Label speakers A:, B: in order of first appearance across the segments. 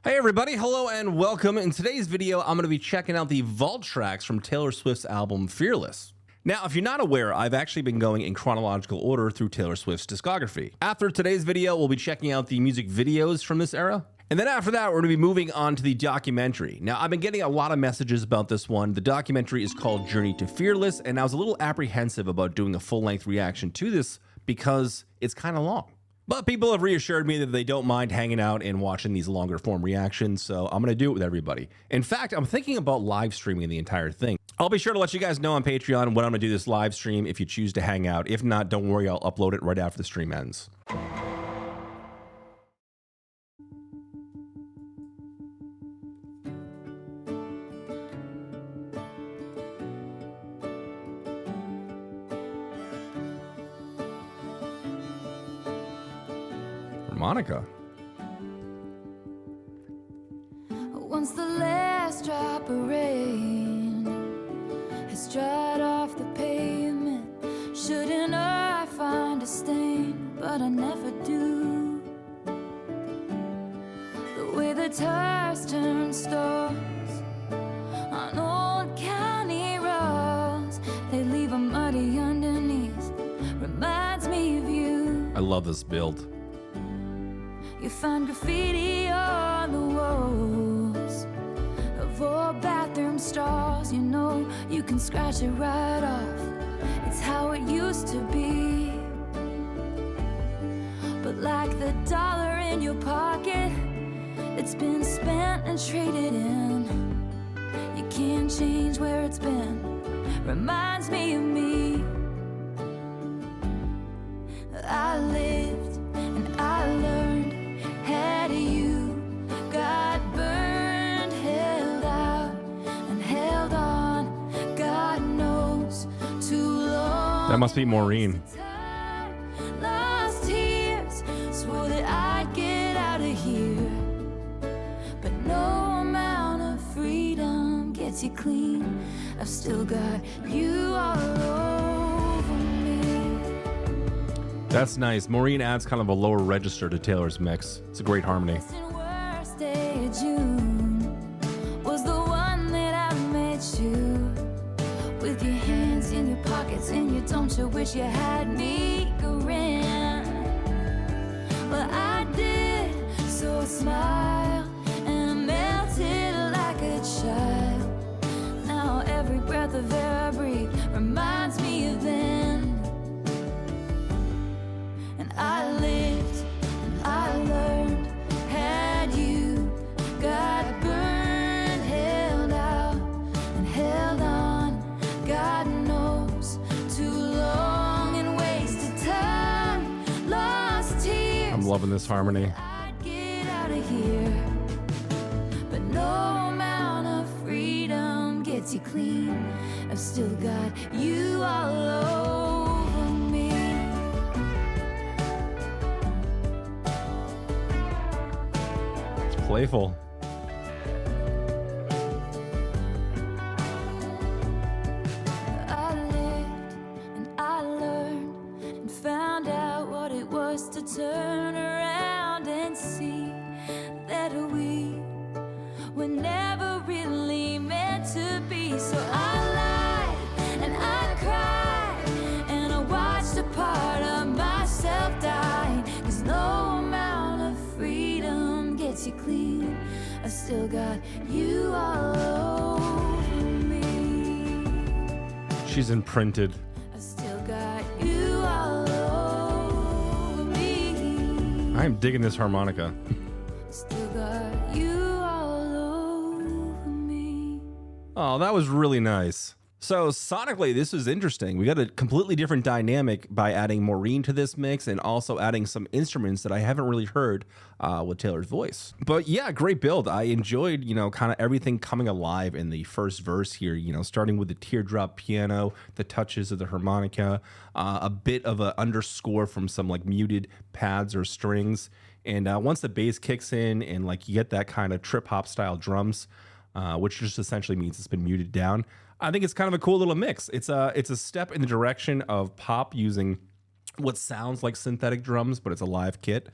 A: Hey everybody, hello and welcome. In today's video, I'm going to be checking out the vault tracks from Taylor Swift's album Fearless. Now, if you're not aware, I've actually been going in chronological order through Taylor Swift's discography. After today's video, we'll be checking out the music videos from this era. And then after that, we're going to be moving on to the documentary. Now, I've been getting a lot of messages about this one. The documentary is called Journey to Fearless, and I was a little apprehensive about doing a full-length reaction to this because it's kind of long. But people have reassured me that they don't mind hanging out and watching these longer form reactions, so I'm going to do it with everybody. In fact, I'm thinking about live streaming the entire thing. I'll be sure to let you guys know on Patreon when I'm going to do this live stream if you choose to hang out. If not, don't worry, I'll upload it right after the stream ends. Monica.
B: Once the last drop of rain has dried off the pavement, shouldn't I find a stain? But I never do. The way the tires turn stars on old county roads, they leave a muddy underneath, reminds me of you.
A: I love this build.
B: You find graffiti on the walls of old bathroom stalls. You know you can scratch it right off. It's how it used to be. But like the dollar in your pocket, it's been spent and traded in. You can't change where it's been. Reminds me of me. I lived and I learned. Had you got burned, held out and held on, God knows, too long.
A: That must be Maureen.
B: Lost tears, swore that I'd get out of here, but no amount of freedom gets you clean. I've still got you all over me.
A: That's nice. Maureen adds kind of a lower register to Taylor's mix. It's a great harmony.
B: Worst day of June was the one that I met you, with your hands in your pockets and you don't you wish you had me grin. Well, I did, so I smiled and I melted like a child. Now every breath of air I breathe reminds me of then. I lived and I learned. Had you got burned, held out and held on, God knows, too long and wasted time, lost tears.
A: I'm loving this harmony.
B: I'd get out of here, but no amount of freedom gets you clean. I've still got you all over me.
A: Playful.
B: I lived and I learned and found out what it was to turn around and see that we were never really meant to be. So I lied and I cried and I watched a part of myself die, 'cause no amount of freedom gets you clean. I still got you all over me.
A: She's imprinted.
B: I still got you all over me.
A: I'm digging this harmonica.
B: Still got you all over me.
A: Oh, that was really nice. So sonically, this is interesting. We got a completely different dynamic by adding Maureen to this mix and also adding some instruments that I haven't really heard with Taylor's voice. But yeah, great build. I enjoyed, kind of everything coming alive in the first verse here, starting with the teardrop piano, the touches of the harmonica, a bit of an underscore from some like muted pads or strings. And once the bass kicks in and like you get that kind of trip hop style drums, which just essentially means it's been muted down, I think it's kind of a cool little mix. It's a step in the direction of pop using what sounds like synthetic drums, but it's a live kit.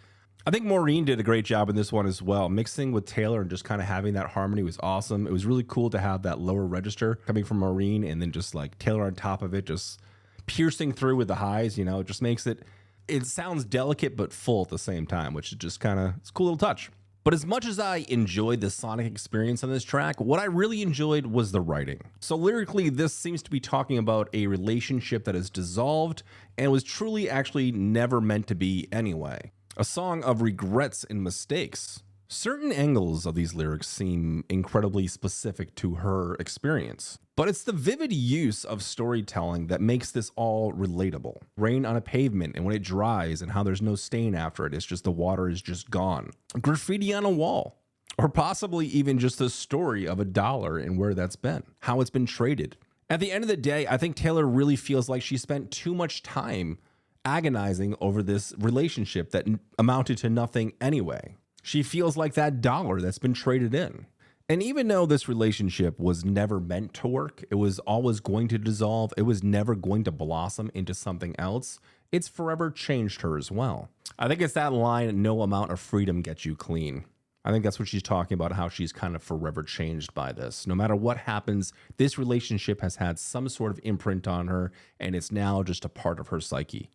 A: I think Maureen did a great job in this one as well. Mixing with Taylor and just kind of having that harmony was awesome. It was really cool to have that lower register coming from Maureen and then just like Taylor on top of it, just piercing through with the highs, you know, it just makes it sounds delicate but full at the same time, which is just kind of, it's a cool little touch. But as much as I enjoyed the sonic experience on this track, what I really enjoyed was the writing. So lyrically, this seems to be talking about a relationship that is dissolved and was truly actually never meant to be anyway. A song of regrets and mistakes. Certain angles of these lyrics seem incredibly specific to her experience, but it's the vivid use of storytelling that makes this all relatable. Rain on a pavement and when it dries and how there's no stain after it, it's just the water is just gone. Graffiti on a wall, or possibly even just the story of $1 and where that's been, how it's been traded. At the end of the day, I think Taylor really feels like she spent too much time agonizing over this relationship that amounted to nothing anyway. She feels like that dollar that's been traded in. And even though this relationship was never meant to work, it was always going to dissolve, it was never going to blossom into something else, it's forever changed her as well. I think it's that line, no amount of freedom gets you clean. I think that's what she's talking about, how she's kind of forever changed by this. No matter what happens, this relationship has had some sort of imprint on her, and it's now just a part of her psyche.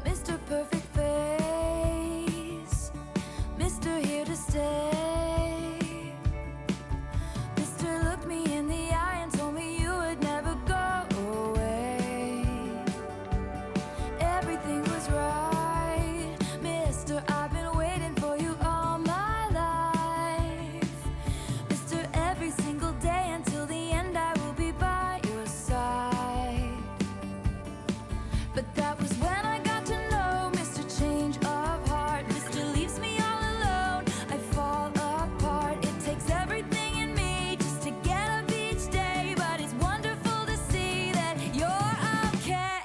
B: Mr. Perfect Face, Mr. Here to Stay. Mr. Looked me in the eye and told me you would never go away. Everything was right, Mr. I've been waiting for you all my life. Mr. Every single day until the end I will be by your side. But that was when I got to know Mr. Change of Heart. Mr. Leaves me all alone, I fall apart. It takes everything in me just to get up each day, but it's wonderful to see that you're okay.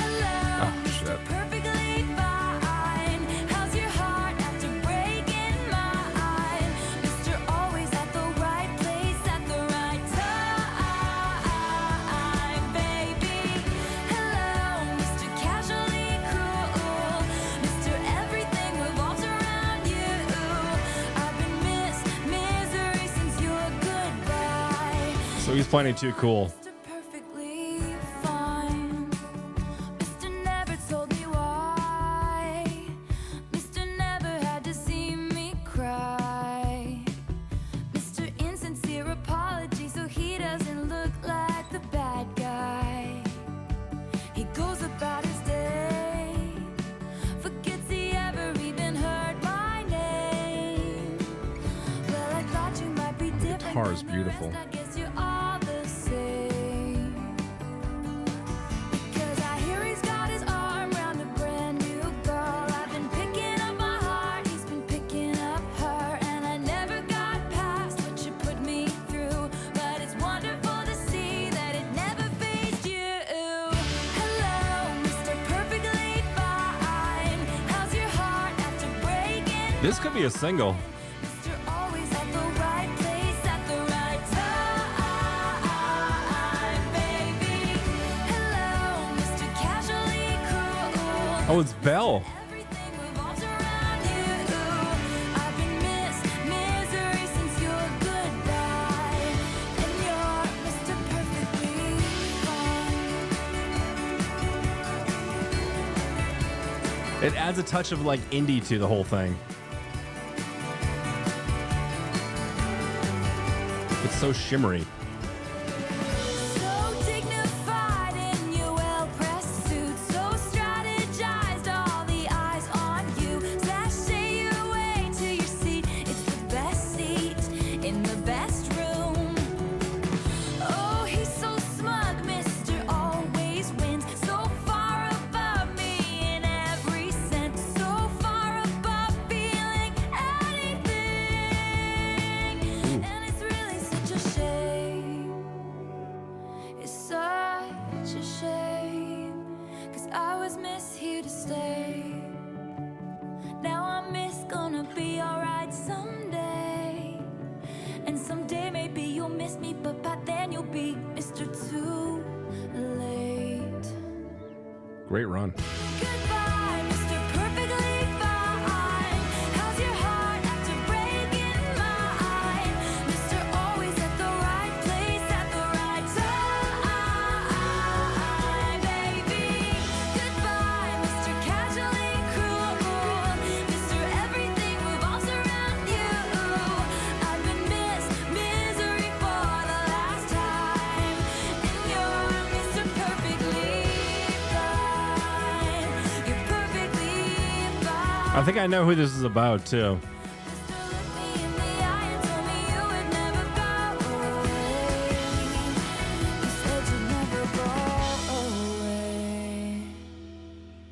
B: Hello, Mr. Perfectly Fine. How's your heart after breaking mine? Mr. Always at the right place at the right time, baby. Hello, Mr. Casually Cruel. Mr. Everything revolves around you. I've been misery since your goodbye.
A: So he's playing too cool.
B: Mr. Perfectly Fine. Mr. Never told me why. Mr. Never had to see me cry. Mr. Insincere apology so he doesn't look like the bad guy. He goes about his day, forgets he ever even heard my name. Well, I thought you might be different.
A: guitar is
B: than the
A: beautiful.
B: rest. I guess you're all the same. Because I hear he's got his arm around a brand new girl. I've been picking up my heart, he's been picking up her, and I never got past what you put me through. But it's wonderful to see that it never fazed you. Hello, Mr. Perfectly Fine. How's your heart after breaking?
A: This could be a single.
B: Mr. Always at the right place at the right time, baby. Hello, Mr. Casually Cruel.
A: Oh, it's Belle.
B: Everything revolves around you. I've been misery since your goodbye, and you're Mr. Perfectly Fine.
A: It adds a touch of like indie to the whole thing. It's so shimmery.
B: So dignified in your well-pressed suit, so strategized, all the eyes on you. Sashay your way to your seat. It's the best seat in the best room. Oh, he's so smug, Mr. Always wins. So far above me in every sense. So far above feeling anything. And it's really such a shame.
A: Great run.
B: Goodbye, Mr. Perfectly Fine. How's your heart after breaking mine? Mr. Always at the right place at the right time, baby. Goodbye, Mr. Casually Cruel. Mr. Everything revolves around you. I've been misery for the last time, and you're Mr. Perfectly fine. You're perfectly fine.
C: I think I know who this is about too.
B: Mr. Looked me in the eye and told me you would never go away. You said you'd never go away.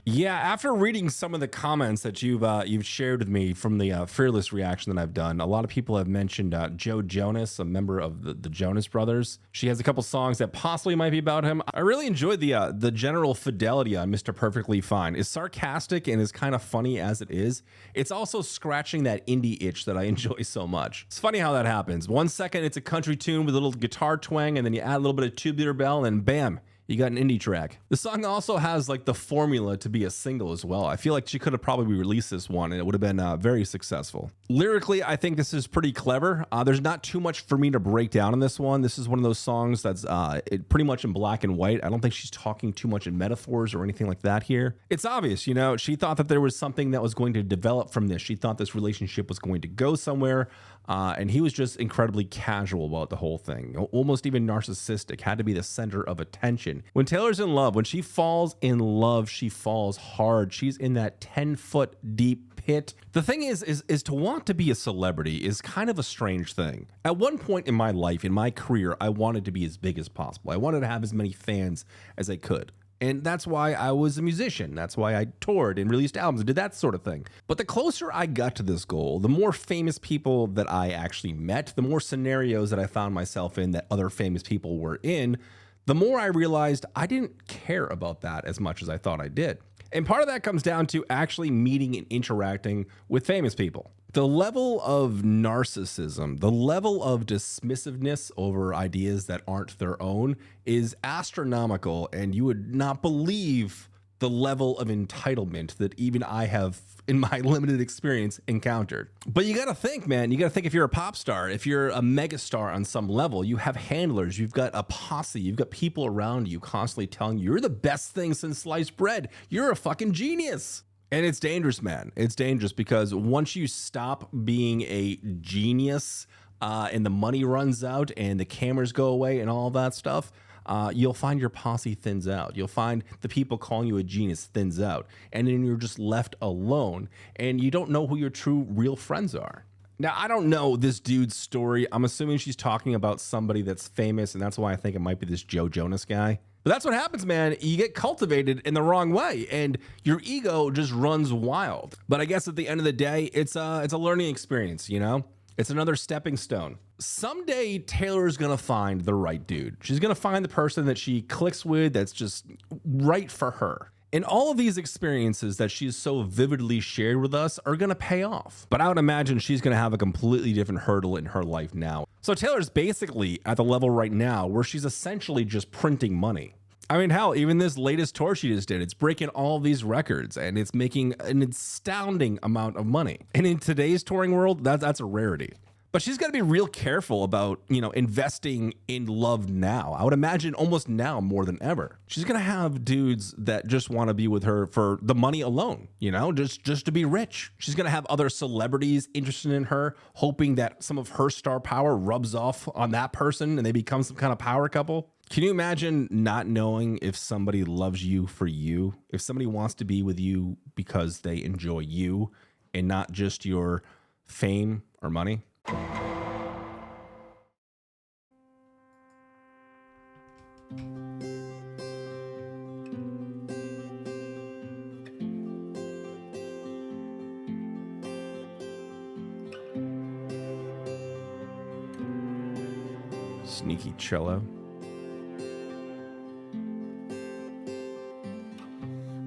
A: Yeah, after reading some of the comments that you've shared with me from the Fearless reaction that I've done, a lot of people have mentioned Joe Jonas, a member of the Jonas Brothers. She has a couple songs that possibly might be about him. I really enjoyed the general fidelity on Mr. Perfectly Fine. It's sarcastic and is kind of funny as it is. It's also scratching that indie itch that I enjoy so much. It's funny how that happens. 1 second it's a country tune with a little guitar twang, and then you add a little bit of tubular bell, and bam, you got an indie track. The song also has like the formula to be a single as well. I feel like she could have probably released this one and it would have been very successful. Lyrically, I think this is pretty clever. There's not too much for me to break down on this one. This is one of those songs that's pretty much in black and white. I don't think she's talking too much in metaphors or anything like that here. It's obvious, you know, she thought that there was something that was going to develop from this. She thought this relationship was going to go somewhere. And he was just incredibly casual about the whole thing, almost even narcissistic, had to be the center of attention. When Taylor's in love, when she falls in love, she falls hard. She's in that 10-foot deep pit. The thing is to want to be a celebrity is kind of a strange thing. At one point in my life, in my career, I wanted to be as big as possible. I wanted to have as many fans as I could. And that's why I was a musician. That's why I toured and released albums and did that sort of thing. But the closer I got to this goal, the more famous people that I actually met, the more scenarios that I found myself in that other famous people were in, the more I realized I didn't care about that as much as I thought I did. And part of that comes down to actually meeting and interacting with famous people. The level of narcissism, the level of dismissiveness over ideas that aren't their own is astronomical, and you would not believe the level of entitlement that even I have, in my limited experience, encountered. But you gotta think, man, you gotta think, if you're a pop star, if you're a megastar on some level, you have handlers, you've got a posse, you've got people around you constantly telling you, you're the best thing since sliced bread, you're a fucking genius. And it's dangerous, man. It's dangerous because once you stop being a genius and the money runs out and the cameras go away and all that stuff, you'll find your posse thins out. You'll find the people calling you a genius thins out. And then you're just left alone and you don't know who your true real friends are. Now, I don't know this dude's story. I'm assuming she's talking about somebody that's famous, and that's why I think it might be this Joe Jonas guy. But that's what happens, man. You get cultivated in the wrong way and your ego just runs wild. But I guess at the end of the day, it's a learning experience, you know? It's another stepping stone. Someday Taylor's gonna find the right dude. She's gonna find the person that she clicks with that's just right for her. And all of these experiences that she's so vividly shared with us are gonna pay off. But I would imagine she's gonna have a completely different hurdle in her life now. So Taylor's basically at the level right now where she's essentially just printing money. I mean, hell, even this latest tour she just did, it's breaking all these records and it's making an astounding amount of money. And in today's touring world, that's a rarity. But she's got to be real careful about, you know, investing in love now. I would imagine almost now more than ever. She's going to have dudes that just want to be with her for the money alone, you know, just to be rich. She's going to have other celebrities interested in her, hoping that some of her star power rubs off on that person and they become some kind of power couple. Can you imagine not knowing if somebody loves you for you? If somebody wants to be with you because they enjoy you and not just your fame or money? Sneaky cello.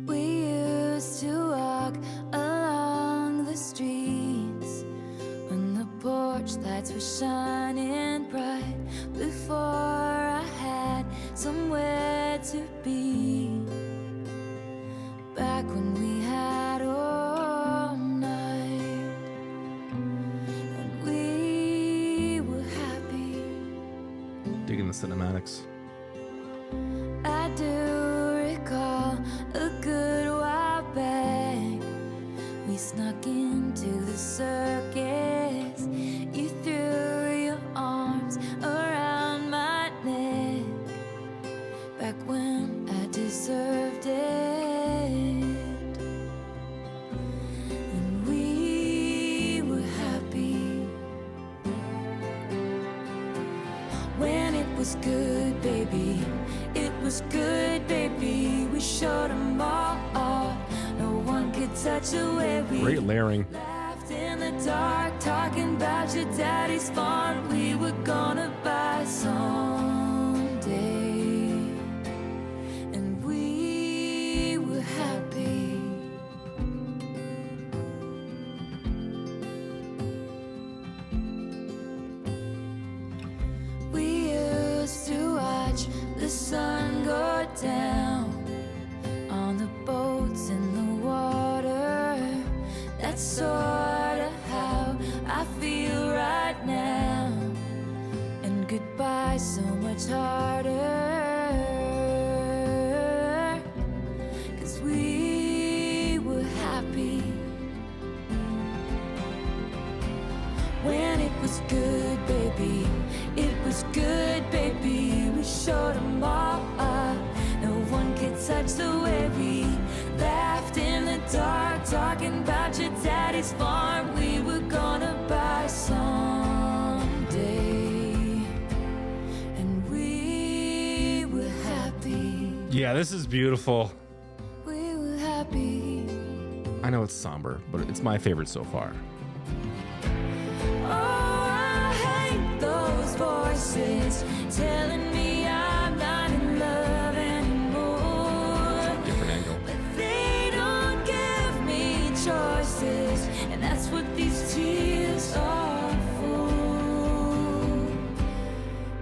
B: We used to walk along the streets when the porch lights were shining bright. Before I had somewhere to be,
A: cinematics.
B: I do recall a good while back. We snuck into the circus. You threw your arms around my neck. Back when I deserved it. And we were happy. When it was good, baby. It was good, baby. We showed them all. No one could touch the way we
A: Great layering.
B: laughed in the dark, talking about your daddy's farm we were gonna buy someday. And we were happy. We used to watch the sun go down on the boats in the water. That's sorta how I feel right now. And goodbye so much harder. 'Cause we were happy. When it was good, baby. It was good, baby. We showed them all up. No one could touch the way we laughed in the dark, talking about your daddy's farm we were gonna buy someday. And we were happy.
C: Yeah, this is beautiful.
B: We were happy.
A: I know it's somber, but it's my favorite so far.
B: Oh, I hate those voices telling me I'm not in love anymore.
A: Different angle.
B: But they don't give me choices, and that's what these tears are for.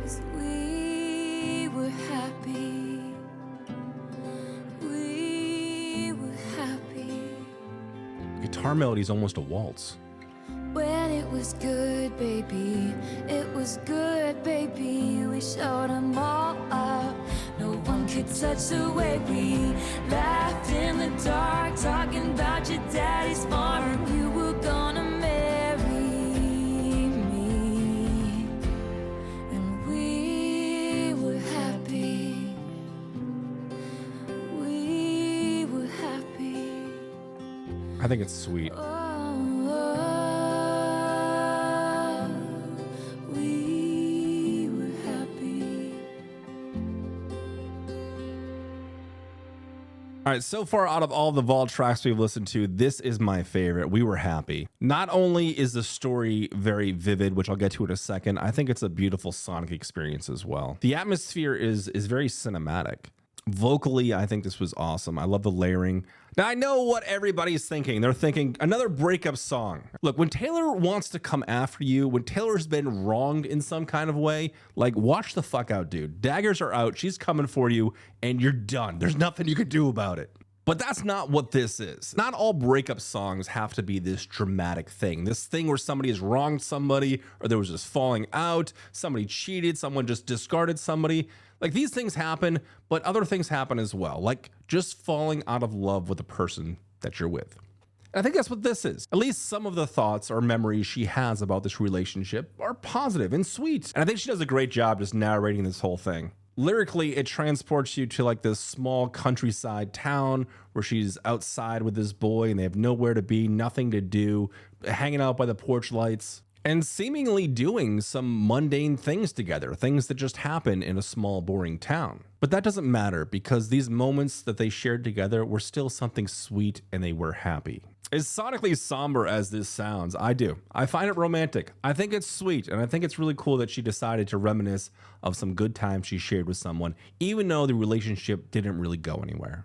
B: 'Cause we were happy. We were happy.
A: Guitar melody is almost a waltz.
B: When it was good, baby, it was good, baby. We showed them all up. No one could touch the way we laughed in the dark, talking about your daddy's farm. You were gonna marry me, and we were happy. We were happy.
A: I think it's sweet.
B: We were happy.
A: All right, so far out of all the Vault tracks we've listened to, this is my favorite. We Were Happy. Not only is the story very vivid, which I'll get to in a second, I think it's a beautiful sonic experience as well. The atmosphere is very cinematic. Vocally, I think this was awesome. I love the layering. Now, I know what everybody's thinking. They're thinking another breakup song. Look, when Taylor wants to come after you, when Taylor's been wronged in some kind of way, like, watch the fuck out, dude. Daggers are out. She's coming for you, and you're done. There's nothing you can do about it. But that's not what this is. Not all breakup songs have to be this dramatic thing. This thing where somebody has wronged somebody, or there was just falling out, somebody cheated, someone just discarded somebody. Like, these things happen, but other things happen as well. Like just falling out of love with the person that you're with. And I think that's what this is. At least some of the thoughts or memories she has about this relationship are positive and sweet. And I think she does a great job just narrating this whole thing. Lyrically, it transports you to like this small countryside town where she's outside with this boy and they have nowhere to be, nothing to do, hanging out by the porch lights, and seemingly doing some mundane things together, things that just happen in a small, boring town. But that doesn't matter because these moments that they shared together were still something sweet and they were happy. As sonically somber as this sounds, I do. I find it romantic. I think it's sweet, and I think it's really cool that she decided to reminisce of some good times she shared with someone, even though the relationship didn't really go anywhere.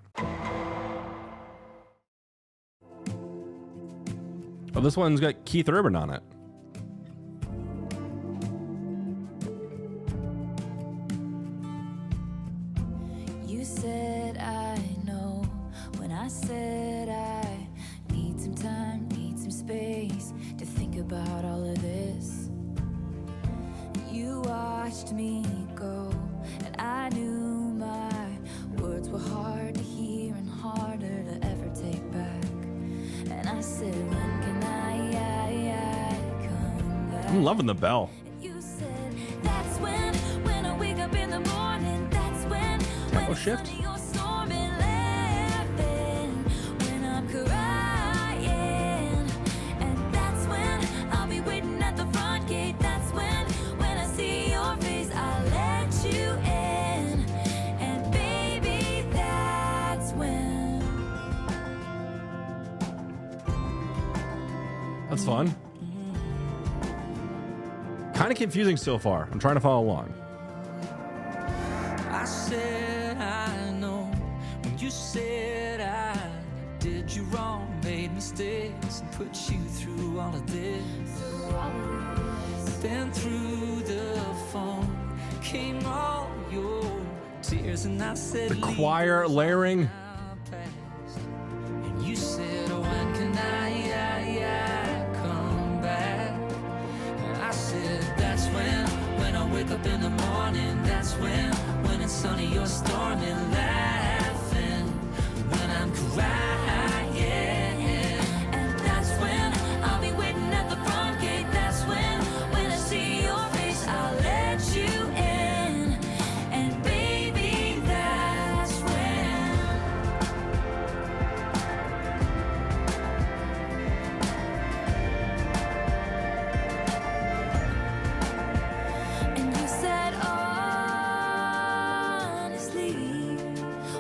A: Oh, this one's got Keith Urban on it.
B: You said I know when I said I need some time, need some space to think about all of this. You watched me go
A: I'm loving the bell.
B: You said that's when I wake up in the morning, that's when it's
A: shift.
B: sunny or stormy, laughing when I'm crying, and that's when I'll be waiting at the front gate. That's when I see your face, I'll let you in, and baby, that's when.
A: That's fun. Kind of confusing so far. I'm trying to follow along.
D: I said I know when you said I did you wrong, made mistakes, and put you through all of this. Then through the phone came all your tears, and I said,
A: The choir layering.
D: and you said, when can I come back? And I said, that's when I wake up in the morning, that's when it's sunny or stormy, laughing when I'm crying,
B: And that's when I'll be waiting at the front gate. That's when I see your face, I'll let you in, and baby, that's when. And you said honestly,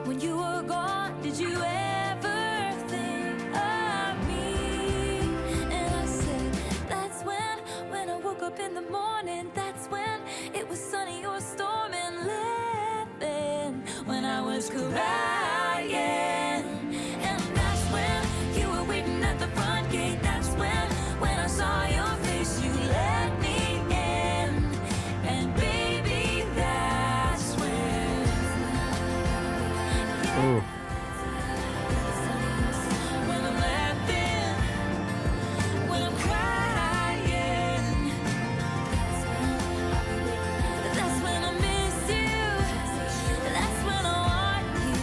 B: when you were gone, did you ever think of me? And I said, that's when I woke up in the morning, that's when it was sunny or stormy, and laughing when I was crying. And that's when you were waiting at the front gate. That's when I saw your face, you let me in, and baby, that's when.
A: Ooh.
B: When I'm laughing, when I'm crying, that's when I miss you, that's when I want you,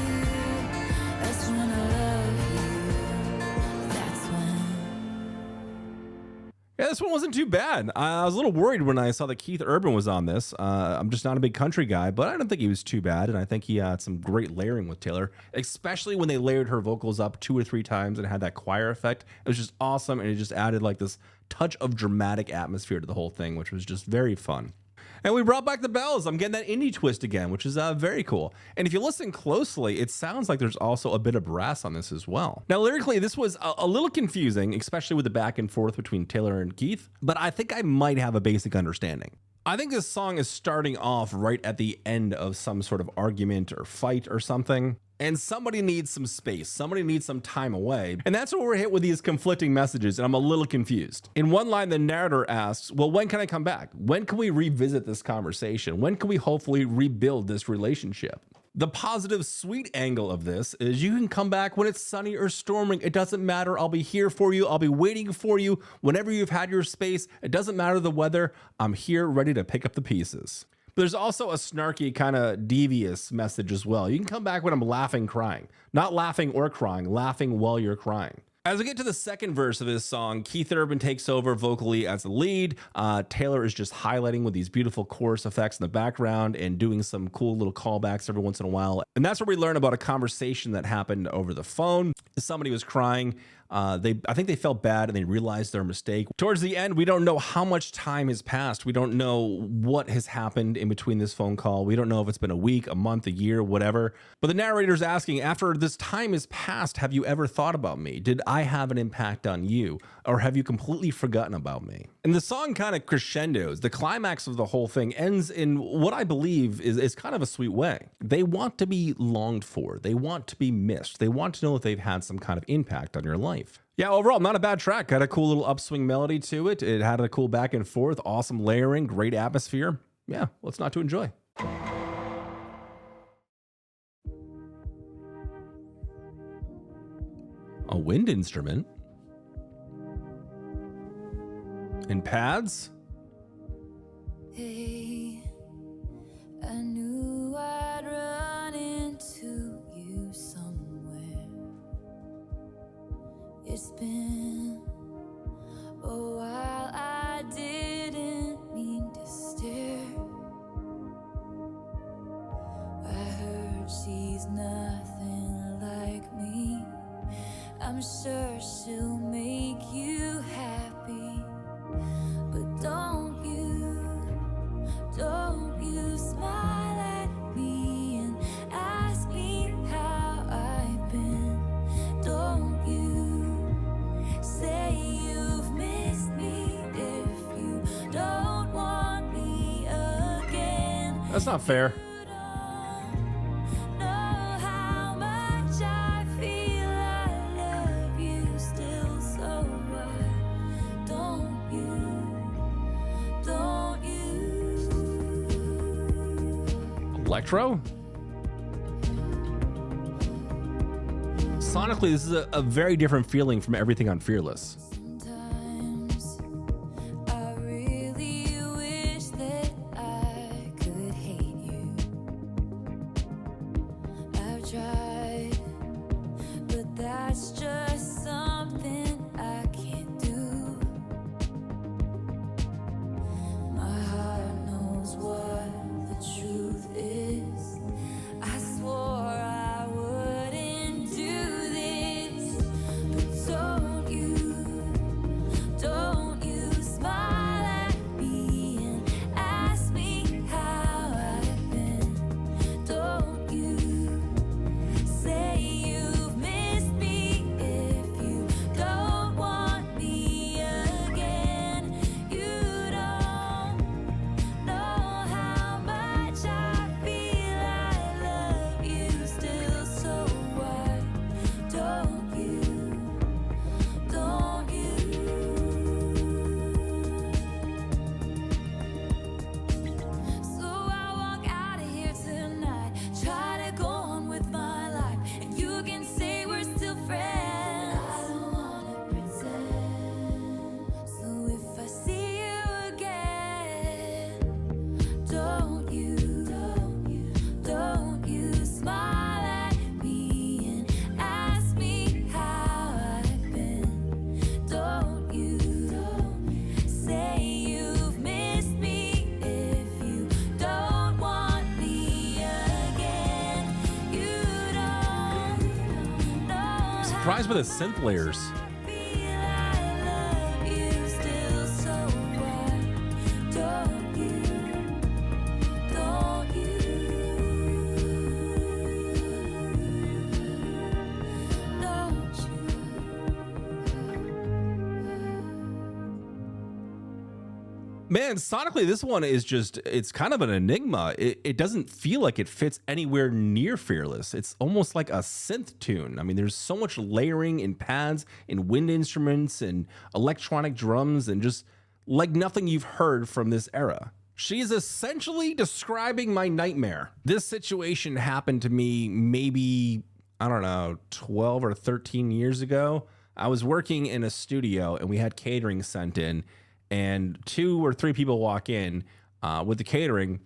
B: that's when I love you, that's when.
A: Yeah, this one wasn't too bad. I was a little worried when I saw that Keith Urban was on this. I'm just not a big country guy, but I don't think he was too bad. And I think he had some great layering with Taylor, especially when they layered her vocals up 2 or 3 times and had that choir effect. It was just awesome. And it just added like this touch of dramatic atmosphere to the whole thing, which was just very fun. And we brought back the bells. I'm getting that indie twist again, which is very cool. And if you listen closely, it sounds like there's also a bit of brass on this as well. Now, lyrically, this was a little confusing, especially with the back and forth between Taylor and Keith, but I think I might have a basic understanding. I think this song is starting off right at the end of some sort of argument or fight or something. And somebody needs some space. Somebody needs some time away. And that's where we're hit with these conflicting messages. And I'm a little confused. In one line, the narrator asks, well, when can I come back? When can we revisit this conversation? When can we hopefully rebuild this relationship? The positive, sweet angle of this is you can come back when it's sunny or storming. It doesn't matter. I'll be here for you. I'll be waiting for you whenever you've had your space. It doesn't matter the weather. I'm here ready to pick up the pieces. But there's also a snarky, kind of devious message as well. You can come back when I'm laughing, crying. Not laughing or crying, laughing while you're crying. As we get to the second verse of this song, Keith Urban takes over vocally as the lead. Taylor is just highlighting with these beautiful chorus effects in the background and doing some cool little callbacks every once in a while. And that's where we learn about a conversation that happened over the phone. Somebody was crying. I think they felt bad and they realized their mistake. Towards the end, we don't know how much time has passed. We don't know what has happened in between this phone call. We don't know if it's been a week, a month, a year, whatever. But the narrator's asking, after this time has passed, have you ever thought about me? Did I have an impact on you? Or have you completely forgotten about me? And the song kind of crescendos. The climax of the whole thing ends in what I believe is kind of a sweet way. They want to be longed for. They want to be missed. They want to know that they've had some kind of impact on your life. Yeah, overall, not a bad track. Had a cool little upswing melody to it. It had a cool back and forth, awesome layering, great atmosphere. Yeah, what's not to enjoy? A wind instrument. And pads.
B: Hey, I knew I'd run into you somewhere. It's been a while, I didn't
C: That's not fair.
B: Know how much I feel I love you still, so why don't you?
A: Electro? Sonically, this is a very different feeling from everything on Fearless.
B: Sometimes I really wish that I could hate you. I've tried, but that's just something I can't do. My heart knows what the truth is. I swore I wouldn't do this, but don't you smile at me and ask me how I've been. Don't you say you've missed me if you don't want me again. You don't know how much I feel I love you still, so why don't you? Don't you? So I walk out of here tonight, try to go on with my life, and you can say we're still friends. I don't wanna pretend. So if I see you again, don't you smile at me and ask me how I've been. Don't you say you've missed me if you don't want me again. You don't know
A: Surprised by the synth layers.
B: feel I love you still, so why don't you? Don't you?
A: Man, sonically, this one is just, it's kind of an enigma. It doesn't feel like it fits anywhere near Fearless. It's almost like a synth tune. I mean, there's so much layering in pads, in wind instruments, and electronic drums, and just like nothing you've heard from this era. She's essentially describing my nightmare. This situation happened to me maybe, I don't know, 12 or 13 years ago. I was working in a studio and we had catering sent in, and 2 or 3 people walk in with the catering.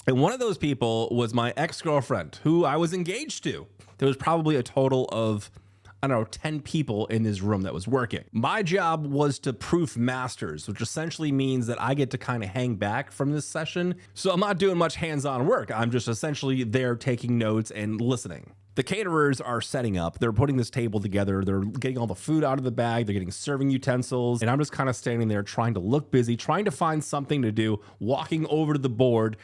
A: And one of those people was my ex-girlfriend, who I was engaged to. There was probably a total of, I don't know, 10 people in this room that was working. My job was to proof masters, which essentially means that I get to kind of hang back from this session. So I'm not doing much hands-on work. I'm just essentially there taking notes and listening. The caterers are setting up. They're putting this table together. They're getting all the food out of the bag. They're getting serving utensils. And I'm just kind of standing there trying to look busy, trying to find something to do, walking over to the board.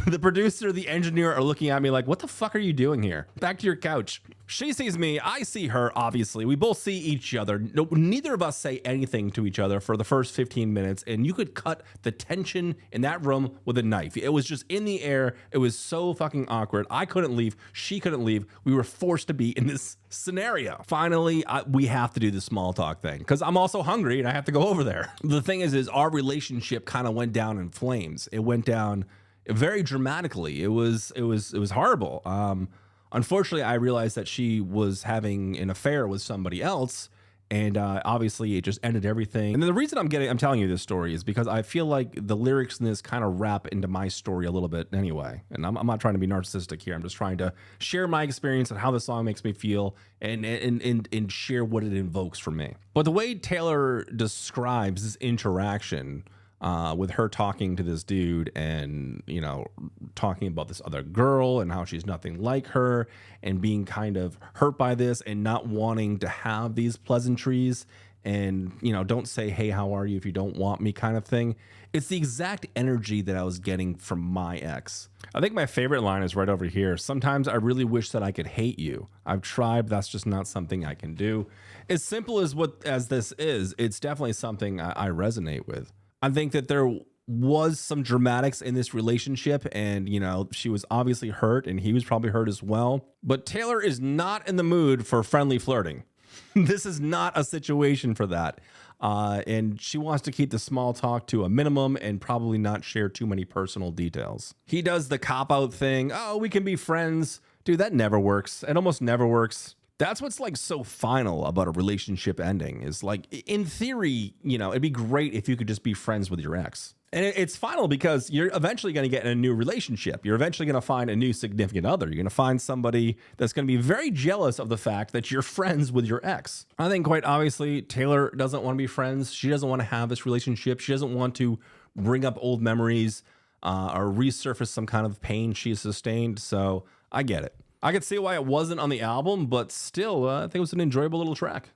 A: The producer, the engineer are looking at me like, what the fuck are you doing here? Back to your couch. She sees me. I see her, obviously. We both see each other. No, neither of us say anything to each other for the first 15 minutes. And you could cut the tension in that room with a knife. It was just in the air. It was so fucking awkward. I couldn't leave. She couldn't leave. We were forced to be in this scenario. Finally, we have to do the small talk thing because I'm also hungry and I have to go over there. The thing is our relationship kind of went down in flames. It went down very dramatically. It was horrible. Unfortunately, I realized that she was having an affair with somebody else, and obviously it just ended everything. And then the reason I'm telling you this story is because I feel like the lyrics in this kind of wrap into my story a little bit anyway. And I'm not trying to be narcissistic here. I'm just trying to share my experience and how the song makes me feel and share what it invokes for me. But the way Taylor describes this interaction with her talking to this dude and, you know, talking about this other girl and how she's nothing like her and being kind of hurt by this and not wanting to have these pleasantries and, you know, don't say, hey, how are you if you don't want me kind of thing. It's the exact energy that I was getting from my ex. I think my favorite line is right over here. Sometimes I really wish that I could hate you. I've tried, but that's just not something I can do. As simple as this is, it's definitely something I resonate with. I think that there was some dramatics in this relationship, and you know, she was obviously hurt and he was probably hurt as well. But Taylor is not in the mood for friendly flirting. This is not a situation for that. And she wants to keep the small talk to a minimum and probably not share too many personal details. He does the cop-out thing. Oh, we can be friends. Dude, that never works. It almost never works. That's what's like so final about a relationship ending is like, in theory, you know, it'd be great if you could just be friends with your ex. And it's final because you're eventually going to get in a new relationship. You're eventually going to find a new significant other. You're going to find somebody that's going to be very jealous of the fact that you're friends with your ex. I think quite obviously, Taylor doesn't want to be friends. She doesn't want to have this relationship. She doesn't want to bring up old memories or resurface some kind of pain she has sustained. So I get it. I could see why it wasn't on the album, but still, I think it was an enjoyable little track.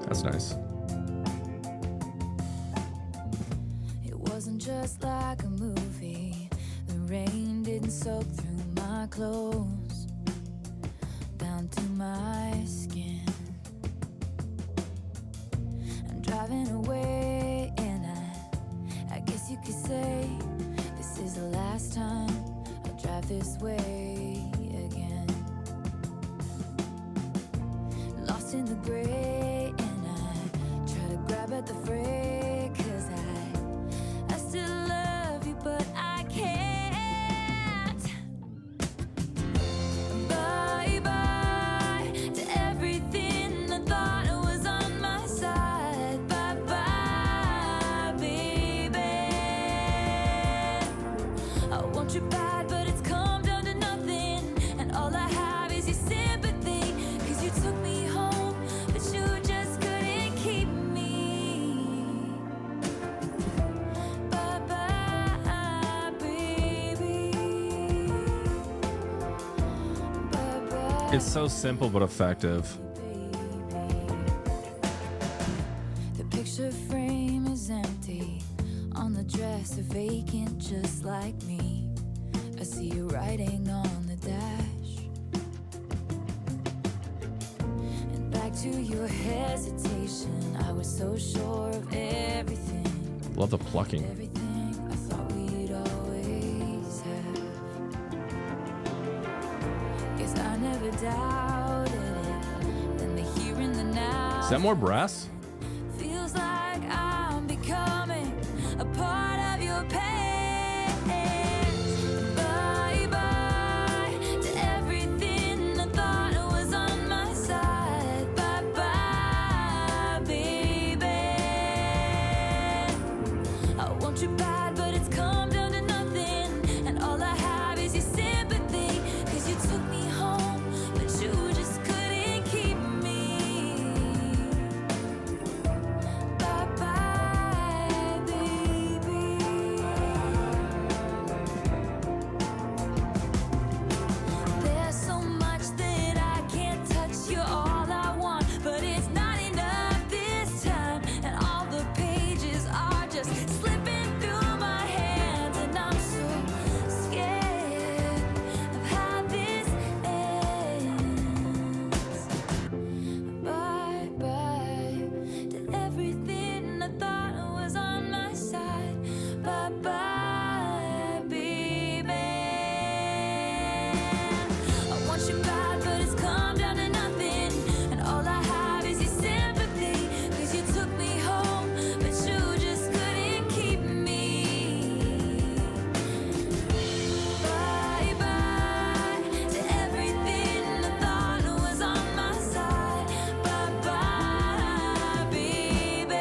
A: That's nice.
B: It wasn't just like a movie. The rain didn't soak through my clothes down to my skin. I'm driving away, and I guess you could say this is the last time I'll drive this way again. Lost in the gray, and I try to grab at the fray, 'cause I still love you, but I can't. Bye bye to everything I thought was on my side. Bye bye, baby. I want you bad, but it's come down to nothing, and all I have is your sympathy. 'Cause you took me home, but you just couldn't keep me. Bye bye, baby. Bye bye.
C: It's so simple but effective.
B: The picture frame is empty. On the dresser, vacant, just like me. I see you writing on the dash. And back to your hesitation. I was so sure of everything.
C: Love the plucking.
B: Everything I thought we'd always have. Guess I never doubted it. Then the here and the now.
C: Is that more brass?
B: Feels like I'm becoming a part of your past. Bye bye to everything I thought was on my side. Bye bye, baby. I want you bad, but it's come down to nothing, and all I have is your sympathy. 'Cause you took me home, but you just couldn't keep me. Bye bye, baby. There's so much that I can't touch. You're all I want, but it's not enough this time. And all the pages are just slipping through my hands, and I'm so scared of how this ends. Bye bye to everything I thought was on my side. Bye bye, baby. I want you bad, but it's come down to nothing, and all I have is your sympathy. 'Cause you took me home, but you just couldn't keep me. Bye bye to everything I thought was on my side. Bye bye, baby.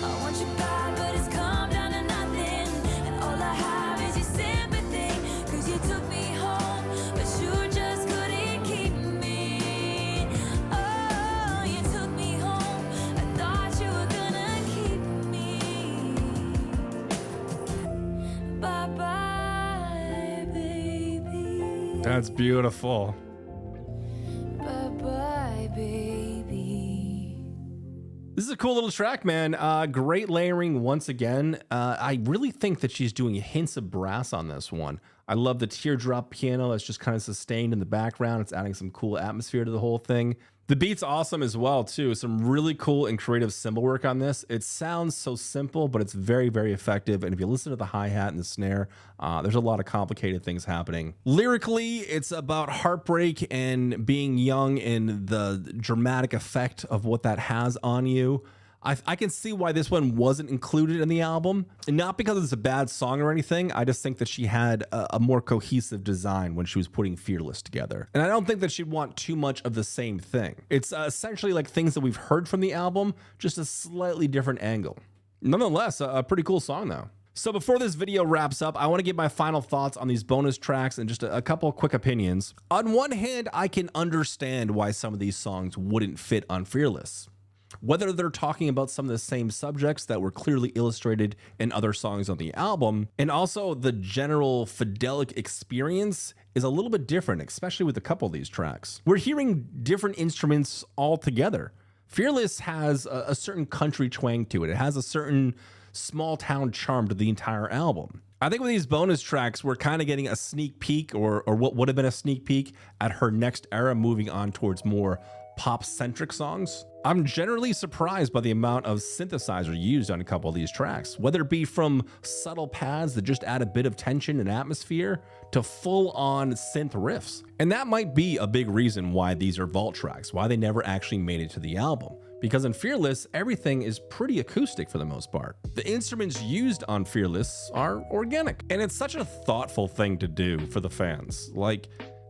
B: I want you bad, but it's come down to nothing, and all I have is your sympathy. 'Cause you took me home, but you just couldn't keep me. Oh, you took me home. I thought you were gonna keep me. Bye bye, baby.
C: That's beautiful.
B: Bye bye, baby.
A: This is a cool little track, man. Great layering once again. I really think that she's doing hints of brass on this one. I love the teardrop piano that's just kind of sustained in the background. It's adding some cool atmosphere to the whole thing. The beat's awesome as well, too. Some really cool and creative cymbal work on this. It sounds so simple, but it's very, very effective. And if you listen to the hi-hat and the snare, there's a lot of complicated things happening. Lyrically, it's about heartbreak and being young and the dramatic effect of what that has on you. I can see why this one wasn't included in the album, and not because it's a bad song or anything. I just think that she had a more cohesive design when she was putting Fearless together. And I don't think that she'd want too much of the same thing. It's essentially like things that we've heard from the album, just a slightly different angle. Nonetheless, a pretty cool song though. So before this video wraps up, I want to give my final thoughts on these bonus tracks and just a couple of quick opinions. On one hand, I can understand why some of these songs wouldn't fit on Fearless. Whether they're talking about some of the same subjects that were clearly illustrated in other songs on the album, and also the general Fidelic experience is a little bit different, especially with a couple of these tracks. We're hearing different instruments all together. Fearless has a certain country twang to it. It has a certain small town charm to the entire album. I think with these bonus tracks, we're kind of getting a sneak peek or what would have been a sneak peek at her next era, moving on towards more pop-centric songs. I'm generally surprised by the amount of synthesizer used on a couple of these tracks, whether it be from subtle pads that just add a bit of tension and atmosphere to full-on synth riffs. And that might be a big reason why these are vault tracks, why they never actually made it to the album. Because in Fearless, everything is pretty acoustic for the most part. The instruments used on Fearless are organic, and it's such a thoughtful thing to do for the fans. Like,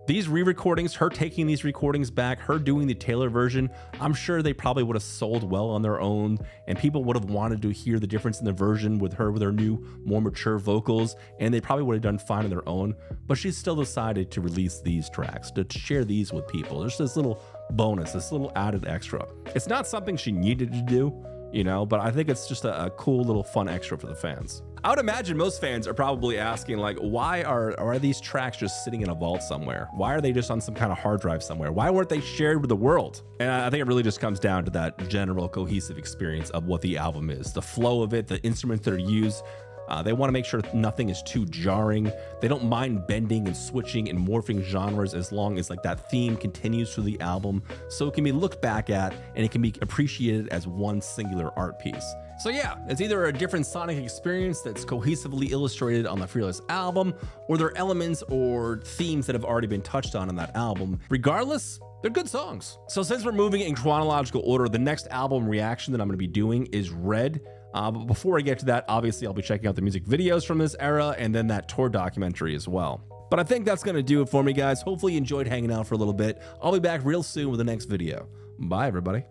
A: these re-recordings, her taking these recordings back, her doing the Taylor version, I'm sure they probably would have sold well on their own, and people would have wanted to hear the difference in the version with her new, more mature vocals, and they probably would have done fine on their own. But she still decided to release these tracks, to share these with people. There's this little bonus, this little added extra. It's not something she needed to do, you know, but I think it's just a cool little fun extra for the fans. I would imagine most fans are probably asking, like, why are these tracks just sitting in a vault somewhere? Why are they just on some kind of hard drive somewhere? Why weren't they shared with the world? And I think it really just comes down to that general cohesive experience of what the album is, the flow of it, the instruments that are used. They want to make sure nothing is too jarring. They don't mind bending and switching and morphing genres as long as like that theme continues through the album, so it can be looked back at and it can be appreciated as one singular art piece. So yeah, it's either a different sonic experience that's cohesively illustrated on the Fearless album, or there are elements or themes that have already been touched on in that album. Regardless, they're good songs. So since we're moving in chronological order, the next album reaction that I'm going to be doing is Red. But before I get to that, obviously I'll be checking out the music videos from this era and then that tour documentary as well. But I think that's going to do it for me, guys. Hopefully you enjoyed hanging out for a little bit. I'll be back real soon with the next video. Bye, everybody.